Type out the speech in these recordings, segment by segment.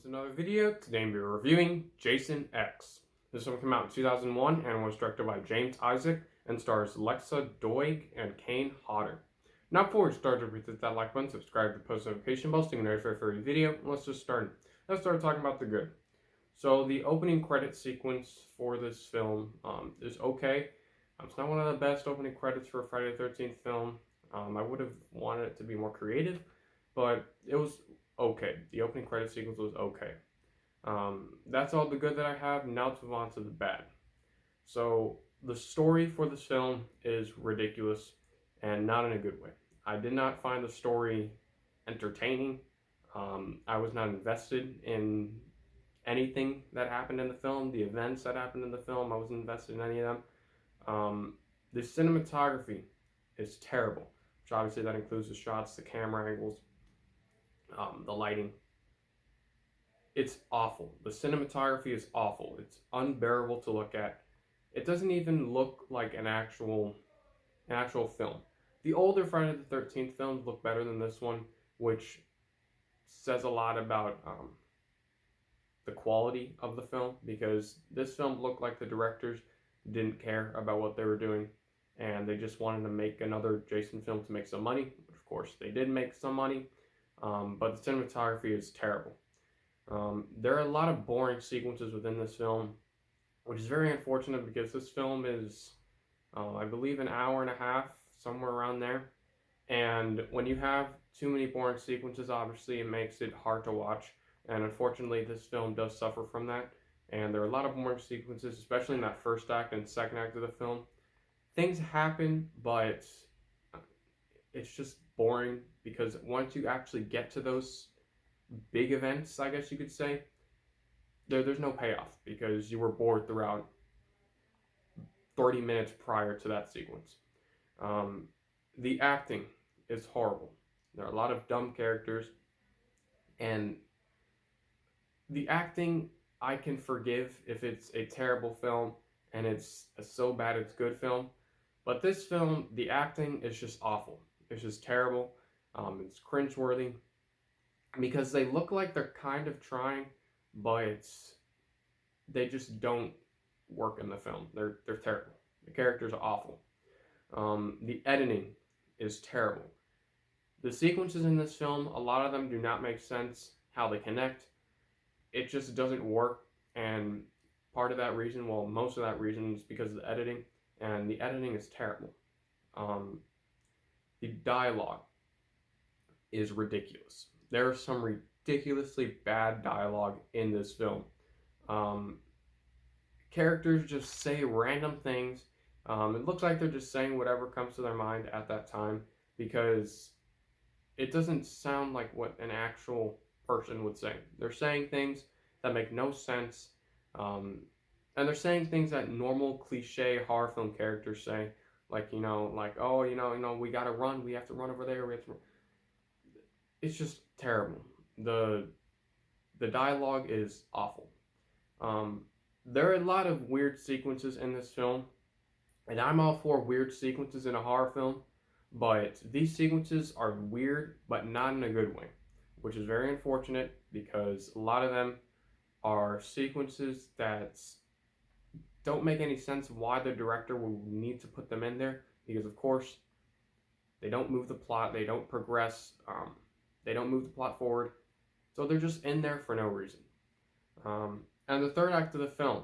to another video. Today we're reviewing Jason X. This one came out in 2001 and was directed by James Isaac and stars Lexa Doig and Kane Hodder. Now before we start, hit that like button, subscribe to the post notification bell so you can notify for every video. Let's just start. Let's start talking about the good. So the opening credit sequence for this film is okay. It's not one of the best opening credits for a Friday the 13th film. I would have wanted it to be more creative, but it was okay. The opening credit sequence was okay. That's all the good that I have. Now let's move on to the bad. So the story for this film is ridiculous and not in a good way. I did not find the story entertaining. I was not invested in anything that happened in the film, the events that happened in the film. I wasn't invested in any of them. The cinematography is terrible, which obviously that includes the shots, the camera angles, the lighting. It's awful. The cinematography is awful. It's unbearable to look at. It doesn't even look like an actual film. The older Friday the 13th films look better than this one, which says a lot about the quality of the film, because this film looked like the directors didn't care about what they were doing and they just wanted to make another Jason film to make some money. Of course, they did make some money, but the cinematography is terrible. There are a lot of boring sequences within this film, which is very unfortunate because this film is, I believe, an hour and a half, somewhere around there. And when you have too many boring sequences, obviously it makes it hard to watch. And unfortunately, this film does suffer from that. And there are a lot of boring sequences, especially in that first act and second act of the film. Things happen, but it's just boring because once you actually get to those big events, I guess you could say, there's no payoff because you were bored throughout 30 minutes prior to that sequence. The acting is horrible. There are a lot of dumb characters, and the acting I can forgive if it's a terrible film and it's a so bad it's good film. But this film, the acting is just awful. It's just terrible. It's cringeworthy because they look like they're kind of trying, but they just don't work in the film. They're terrible. The characters are awful. The editing is terrible. The sequences in this film, a lot of them do not make sense how they connect. It just doesn't work, and part of that reason, well, most of that reason is because of the editing, and the editing is terrible. The dialogue is ridiculous. There is some ridiculously bad dialogue in this film. Characters just say random things. It looks like they're just saying whatever comes to their mind at that time because it doesn't sound like what an actual person would say. They're saying things that make no sense, and they're saying things that normal cliche horror film characters say, like, oh, we gotta run, we have to run over there, we have to run. It's just terrible. The dialogue is awful. There are a lot of weird sequences in this film, and I'm all for weird sequences in a horror film, but these sequences are weird, but not in a good way, which is very unfortunate because a lot of them are sequences that don't make any sense why the director will need to put them in there, because of course they don't move the plot, they don't progress, they don't move the plot forward, so they're just in there for no reason. And the third act of the film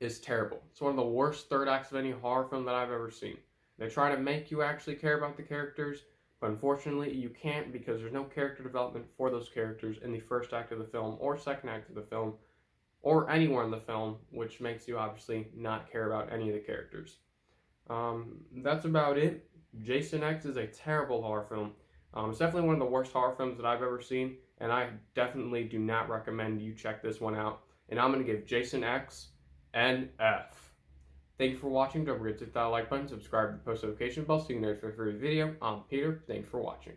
is terrible. It's one of the worst third acts of any horror film that I've ever seen. They try to make you actually care about the characters, but unfortunately you can't because there's no character development for those characters in the first act of the film or second act of the film or anywhere in the film, which makes you obviously not care about any of the characters. That's about it. Jason X is a terrible horror film. It's definitely one of the worst horror films that I've ever seen, and I definitely do not recommend you check this one out. And I'm going to give Jason X an F. Thank you for watching. Don't forget to hit that like button, subscribe to the post notification bell so you can notify for every video. I'm Peter. Thanks for watching.